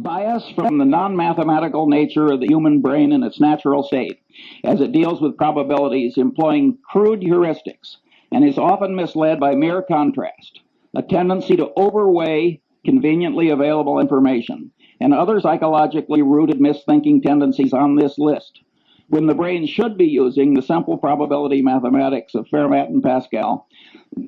bias from the non-mathematical nature of the human brain in its natural state, as it deals with probabilities employing crude heuristics, and is often misled by mere contrast, a tendency to overweigh conveniently available information, and other psychologically rooted misthinking tendencies on this list, when the brain should be using the simple probability mathematics of Fermat and Pascal,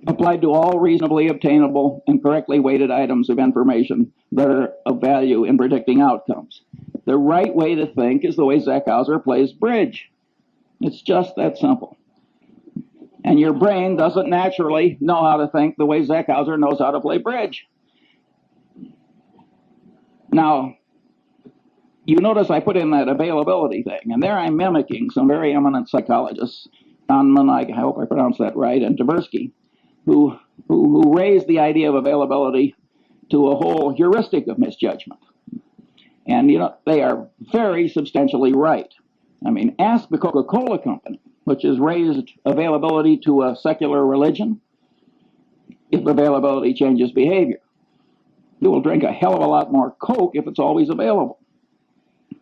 applied to all reasonably obtainable and correctly weighted items of information that are of value in predicting outcomes. The right way to think is the way Zeckhauser plays bridge. It's just that simple. And your brain doesn't naturally know how to think the way Zeckhauser knows how to play bridge. Now, you notice I put in that availability thing, and there I'm mimicking some very eminent psychologists, Kahneman, I hope I pronounced that right, and Tversky, who raised the idea of availability to a whole heuristic of misjudgment. And, you know, they are very substantially right. I mean, ask the Coca-Cola company, which has raised availability to a secular religion, if availability changes behavior. You will drink a hell of a lot more Coke if it's always available.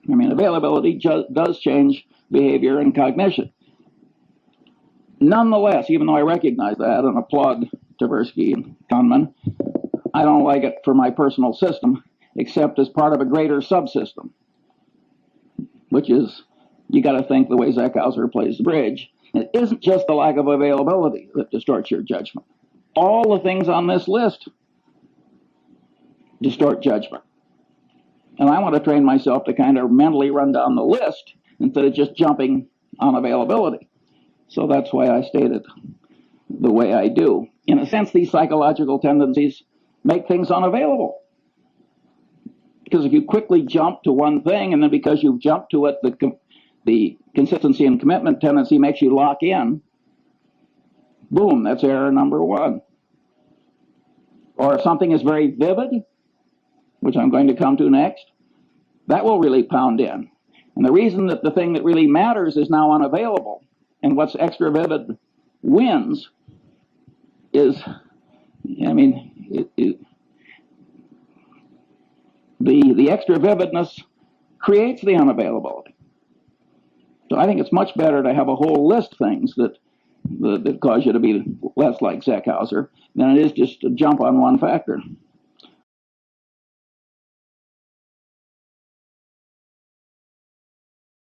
I mean, availability does change behavior and cognition. Nonetheless, even though I recognize that and applaud Tversky and Kahneman, I don't like it for my personal system, except as part of a greater subsystem, which is, you got to think the way Zeckhauser plays the bridge. It isn't just the lack of availability that distorts your judgment. All the things on this list distort judgment. And I want to train myself to kind of mentally run down the list instead of just jumping on availability. So that's why I stated the way I do. In a sense, these psychological tendencies make things unavailable. Because if you quickly jump to one thing, and then because you've jumped to it, the consistency and commitment tendency makes you lock in, boom, that's error number one. Or if something is very vivid, which I'm going to come to next, that will really pound in. And the reason that the thing that really matters is now unavailable, and what's extra vivid wins, is, I mean, the extra vividness creates the unavailability. So I think it's much better to have a whole list of things that cause you to be less like Zeckhauser than it is just to jump on one factor.